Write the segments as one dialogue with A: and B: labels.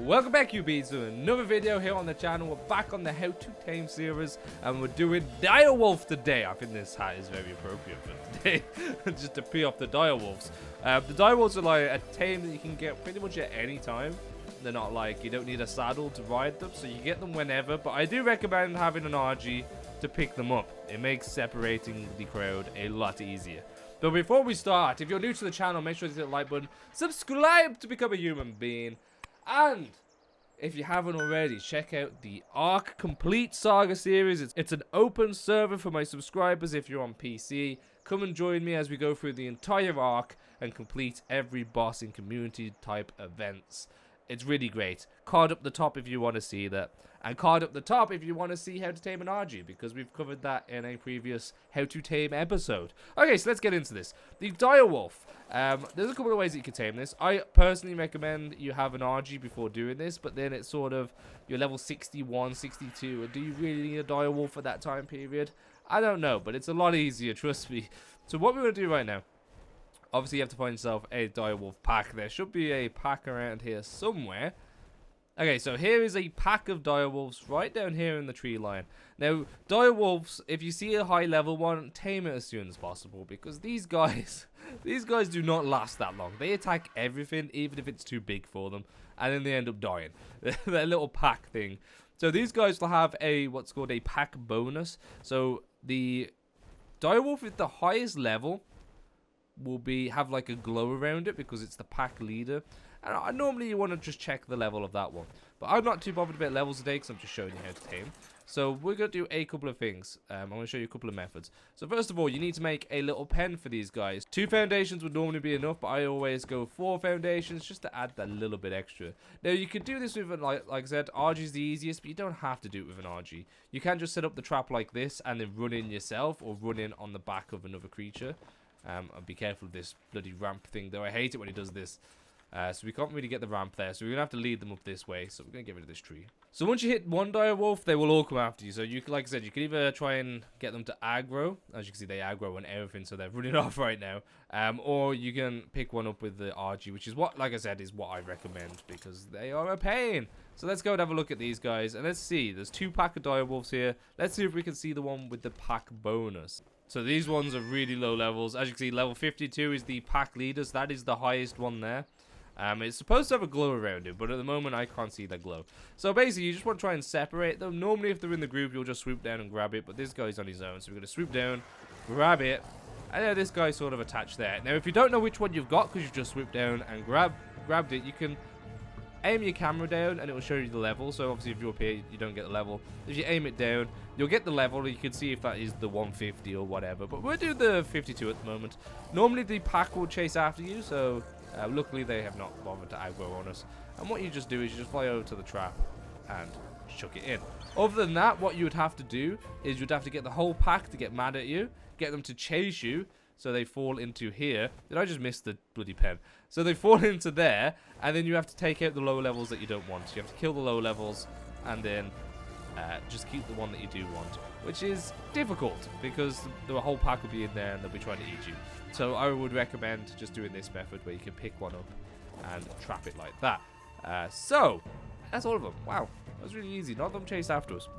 A: Welcome back, you bees, to another video here on the channel. We're back on the How to Tame series, and we're doing DIREWOLF today. I think this hat is very appropriate for today, just to pee off the DIREWOLFs. The DIREWOLFs are like a tame that you can get pretty much at any time. They're not like, you don't need a saddle to ride them, so you get them whenever. But I do recommend having an Argy to pick them up. It makes separating the crowd a lot easier. But before we start, if you're new to the channel, make sure to hit the like button, subscribe to become a human being, and if you haven't already, check out the ARK Complete Saga series. It's an open server for my subscribers if you're on PC. Come and join me as we go through the entire ARK and complete every boss in community type events. It's really great. Card up the top if you want to see that. And card up the top if you want to see how to tame an Argy, because we've covered that in a previous How to Tame episode. Okay, so let's get into this. The DIREWOLF. There's a couple of ways that you can tame this. I personally recommend you have an Argy before doing this, but then it's sort of, you're level 61, 62, and do you really need a DIREWOLF at that time period? I don't know, but it's a lot easier, trust me. So what we're going to do right now, obviously you have to find yourself a DIREWOLF pack. There should be a pack around here somewhere. Okay, so here is a pack of DIREWOLFs right down here in the tree line. Now, DIREWOLFs, if you see a high level one, tame it as soon as possible, because these guys do not last that long. They attack everything, even if it's too big for them, and then they end up dying. That little pack thing. So these guys will have a what's called a pack bonus. So the DIREWOLF at the highest level will have like a glow around it because it's the pack leader. And normally you want to just check the level of that one, but I'm not too bothered about levels today because I'm just showing you how to tame. So we're going to do a couple of things. I'm going to show you a couple of methods. So first of all, you need to make a little pen for these guys. 2 foundations would normally be enough, but I always go 4 foundations just to add that little bit extra. Now you could do this with like I said, Argy is the easiest, but you don't have to do it with an Argy. You can just set up the trap like this and then run in yourself or run in on the back of another creature. And be careful of this bloody ramp thing, though. I hate it when he does this. So we can't really get the ramp there, so we're going to have to lead them up this way. So we're going to get rid of this tree. So once you hit one DIREWOLF, they will all come after you. So you, like I said, you can either try and get them to aggro. As you can see, they aggro and everything, so they're running off right now. Or you can pick one up with the Argy, which is what, like I said, is what I recommend, because they are a pain. So let's go and have a look at these guys, and let's see. There's 2 pack of DIREWOLFs here. Let's see if we can see the one with the pack bonus. So these ones are really low levels. As you can see, level 52 is the pack leaders. That is the highest one there. It's supposed to have a glow around it, but at the moment I can't see that glow. So basically, you just want to try and separate them. Normally, if they're in the group, you'll just swoop down and grab it, but this guy's on his own. So we're going to swoop down, grab it, and now this guy's sort of attached there. Now, if you don't know which one you've got because you've just swooped down and grabbed it, you can aim your camera down and it will show you the level. So obviously, if you're up here, you don't get the level. If you aim it down, you'll get the level. You can see if that is the 150 or whatever. But we'll do the 52 at the moment. Normally, the pack will chase after you, so luckily they have not bothered to aggro on us. And what you just do is you just fly over to the trap and chuck it in. Other than that, what you would have to do is you'd have to get the whole pack to get mad at you, get them to chase you, so they fall into here. Did I just miss the bloody pen? So they fall into there, and then you have to take out the low levels that you don't want. So you have to kill the low levels, and then just keep the one that you do want, which is difficult because the whole pack will be in there and they'll be trying to eat you. So I would recommend just doing this method where you can pick one up and trap it like that. So that's all of them. Wow, that was really easy. None of them chased after us.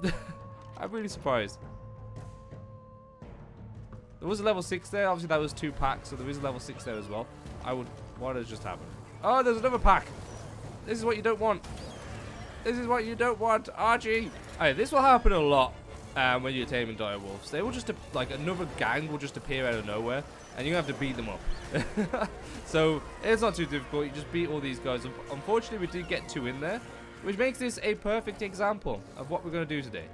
A: I'm really surprised. There was a level 6 there. Obviously that was 2 packs, so there is a level 6 there as well. What has just happened? Oh, there's another pack. This is what you don't want. This is what you don't want, Argy. Alright, this will happen a lot when you're taming DIREWOLFs. They will just, like, another gang will just appear out of nowhere, and you have to beat them up. So, it's not too difficult. You just beat all these guys. Unfortunately, we did get 2 in there, which makes this a perfect example of what we're going to do today.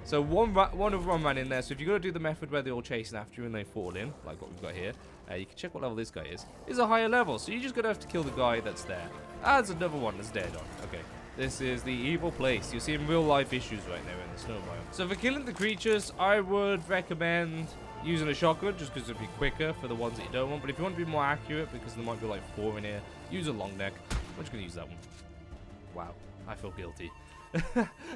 A: So, one of them ran in there. So, if you're going to do the method where they're all chasing after you and they fall in, like what we've got here, you can check what level this guy is. It's a higher level, so you're just going to have to kill the guy that's there. Ah, there's another one that's dead on. Okay. This is the evil place. You're seeing real life issues right now in the snow biome. So for killing the creatures, I would recommend using a shotgun just because it'd be quicker for the ones that you don't want. But if you want to be more accurate, because there might be like 4 in here, use a long neck. I'm just going to use that one. Wow, I feel guilty.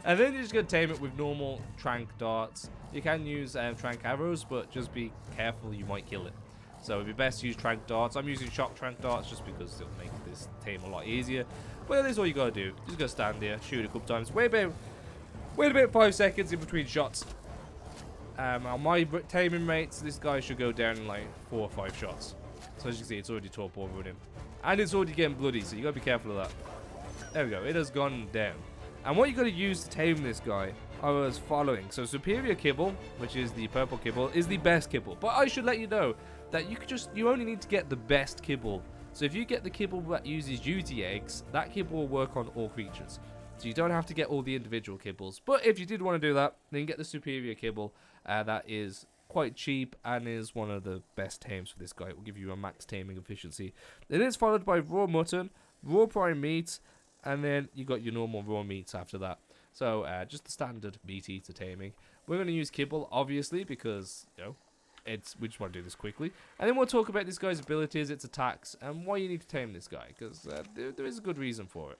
A: And then you're just going to tame it with normal trank darts. You can use trank arrows, but just be careful, you might kill it. So it'd be best to use trank darts. I'm using shock trank darts just because it'll make this tame a lot easier. But that is all you gotta do. You just gotta stand there, shoot a couple times. Wait about 5 seconds in between shots. On my taming rates, this guy should go down in like 4 or 5 shots. So as you can see, it's already top over with him. And it's already getting bloody, so you gotta be careful of that. There we go, it has gone down. And what you gotta use to tame this guy are as following. So superior kibble, which is the purple kibble, is the best kibble. But I should let you know that you only need to get the best kibble. So if you get the kibble that uses duty eggs, that kibble will work on all creatures. So you don't have to get all the individual kibbles. But if you did want to do that, then get the superior kibble. That is quite cheap and is one of the best tames for this guy. It will give you a max taming efficiency. It is followed by raw mutton, raw prime meat, and then you got your normal raw meats after that. So just the standard meat eater taming. We're going to use kibble, obviously, because, you know, we just want to do this quickly. And then we'll talk about this guy's abilities, its attacks, and why you need to tame this guy, because there is a good reason for it.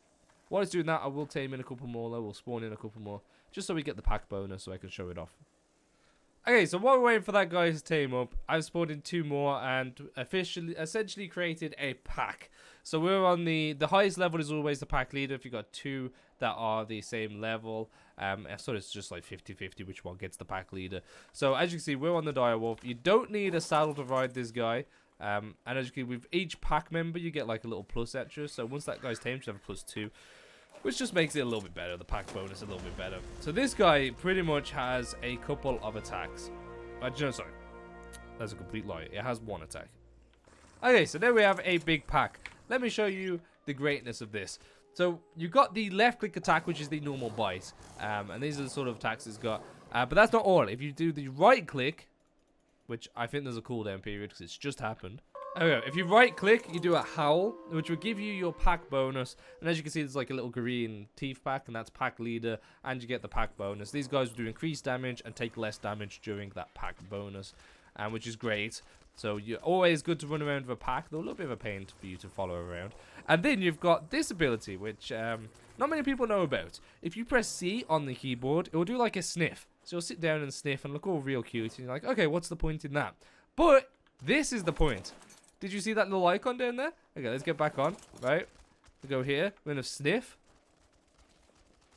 A: While it's doing that, I will tame in a couple more, though. We'll spawn in a couple more, just so we get the pack bonus, so I can show it off. Okay, so while we're waiting for that guy to tame up, I've spawned in 2 more and essentially created a pack. So we're on the highest level is always the pack leader. If you've got 2 that are the same level, so it's just like 50-50 which one gets the pack leader. So as you can see, we're on the direwolf. You don't need a saddle to ride this guy. And as you can see, with each pack member, you get like a little plus extra. So once that guy's tamed, you have a +2. Which just makes it a little bit better, the pack bonus a little bit better. So this guy pretty much has a couple of attacks. No, sorry. That's a complete lie. It has 1 attack. Okay, so there we have a big pack. Let me show you the greatness of this. So you got the left click attack, which is the normal bite. And these are the sort of attacks it's got. But that's not all. If you do the right click, which I think there's a cooldown period because it's just happened. Okay, if you right click, you do a howl, which will give you your pack bonus. And as you can see, there's like a little green teeth pack, and that's pack leader, and you get the pack bonus. These guys will do increased damage and take less damage during that pack bonus, which is great. So you're always good to run around with a pack, though a little bit of a pain for you to follow around. And then you've got this ability, which not many people know about. If you press C on the keyboard, it will do like a sniff. So you'll sit down and sniff and look all real cute, and you're like, okay, what's the point in that? But this is the point. Did you see that little icon down there? Okay, let's get back on. Right. We go here. We're going to sniff.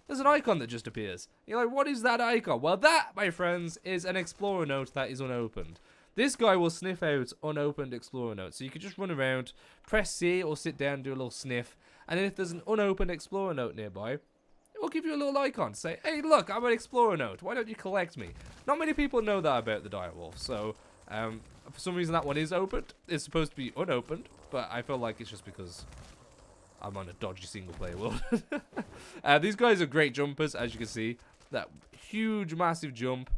A: There's an icon that just appears. You're like, what is that icon? Well, that, my friends, is an explorer note that is unopened. This guy will sniff out unopened explorer notes. So you can just run around, press C or sit down and do a little sniff. And then if there's an unopened explorer note nearby, it will give you a little icon to say, hey, look, I'm an explorer note. Why don't you collect me? Not many people know that about the direwolf. So for some reason that one is opened. It's supposed to be unopened, but I feel like it's just because I'm on a dodgy single player world. These guys are great jumpers, as you can see. That huge, massive jump.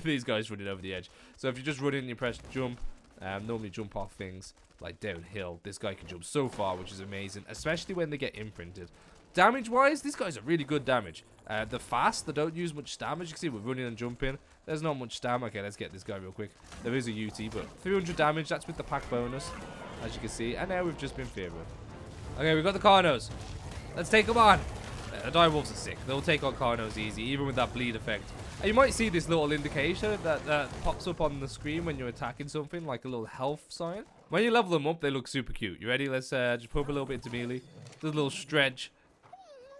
A: These guys running over the edge. So if you just run in and you press jump, normally jump off things like downhill. This guy can jump so far, which is amazing, especially when they get imprinted. Damage-wise, these guys are really good damage. They're fast. They don't use much stam. As you can see, we're running and jumping. There's not much stam. Okay, let's get this guy real quick. There is a UT, but 300 damage. That's with the pack bonus, as you can see. And now we've just been favored. Okay, we've got the Carnos. Let's take them on. The direwolves are sick. They'll take on Carnos easy, even with that bleed effect. And you might see this little indication that pops up on the screen when you're attacking something, like a little health sign. When you level them up, they look super cute. You ready? Let's just pump a little bit into melee. Do a little stretch.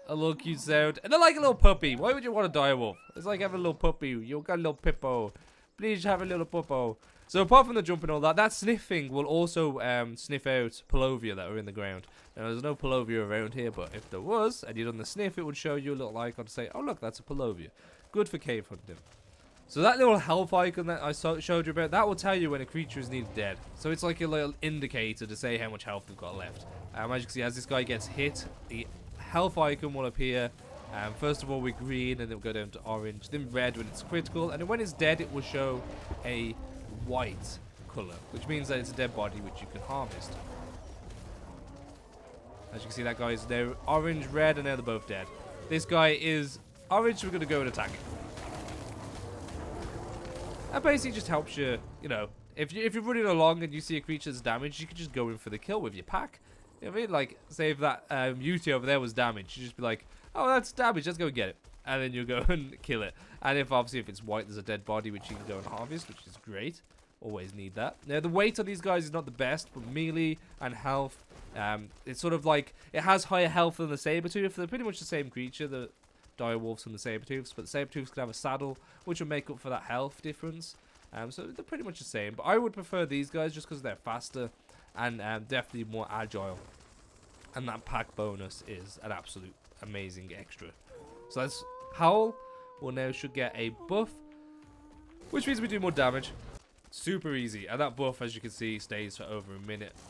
A: A little cute sound. And they're like a little puppy. Why would you want a direwolf? It's like having a little puppy. You got a little pippo. Please have a little puppo. So apart from the jump and all that, that sniffing will also sniff out Polovia that are in the ground. Now there's no Polovia around here, but if there was, and you'd done the sniff, it would show you a little icon to say, oh look, that's a Polovia. Good for cave hunting. So that little health icon that I showed you about, that will tell you when a creature is nearly dead. So it's like a little indicator to say how much health they've got left. As you can see, as this guy gets hit, the health icon will appear. First of all with green, and then it'll go down to orange, then red when it's critical, and then when it's dead, it will show a white color, which means that it's a dead body which you can harvest. As you can see, that guy is now orange, red, and now they're both dead. This guy is orange, so we're going to go and attack him. That basically just helps you, you know, if you're running along and you see a creature's damaged, you can just go in for the kill with your pack. You know what I mean? Like, say if that UT over there was damaged, you just be like, oh, that's damaged, let's go get it. And then you go and kill it. And if obviously if it's white, there's a dead body which you can go and harvest, which is great. Always need that. Now, the weight on these guys is not the best, but melee and health, it's sort of like, it has higher health than the saber-tooth. They're pretty much the same creature, the direwolves and the saber-tooths, but the saber-tooths can have a saddle, which will make up for that health difference. So they're pretty much the same, but I would prefer these guys just because they're faster and definitely more agile. And that pack bonus is an absolute amazing extra. So that's Howl. Now should get a buff, which means we do more damage. Super easy, and that buff, as you can see, stays for over 1.5 minutes,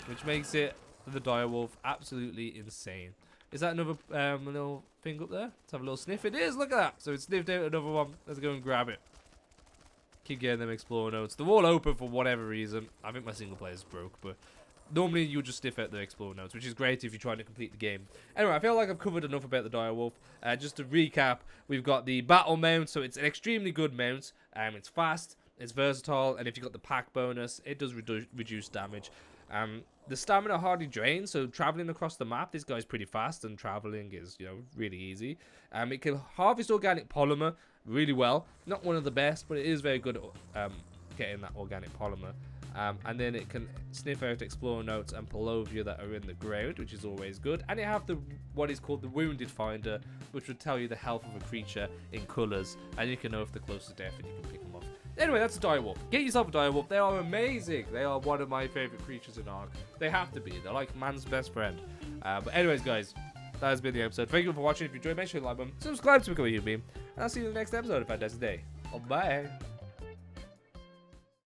A: which makes it, for the direwolf, absolutely insane. Is that another little thing up there? Let's have a little sniff. It is, look at that. So it sniffed out another one. Let's go and grab it. Keep getting them explore notes. They're all open for whatever reason. I think my single player is broke, but normally you just sniff out the explore notes, which is great if you're trying to complete the game. Anyway, I feel like I've covered enough about the direwolf. Just to recap, we've got the battle mount, so it's an extremely good mount. It's fast, it's versatile, and if you've got the pack bonus, it does reduce damage. The stamina hardly drains, so traveling across the map, this guy's pretty fast, and traveling is, you know, really easy. It can harvest organic polymer really well. Not one of the best, but it is very good at getting that organic polymer. And then it can sniff out explore notes and palovia that are in the ground, which is always good. And it have the what is called the wounded finder, which would tell you the health of a creature in colours, and you can know if they're close to death and you can pick them off. Anyway, that's a direwolf. Get yourself a direwolf. They are amazing. They are one of my favourite creatures in ARK. They have to be. They're like man's best friend. But anyways, guys, that has been the episode. Thank you for watching. If you enjoyed, make sure you like them, subscribe to become a human being, and I'll see you in the next episode. Have a fantastic day. Bye.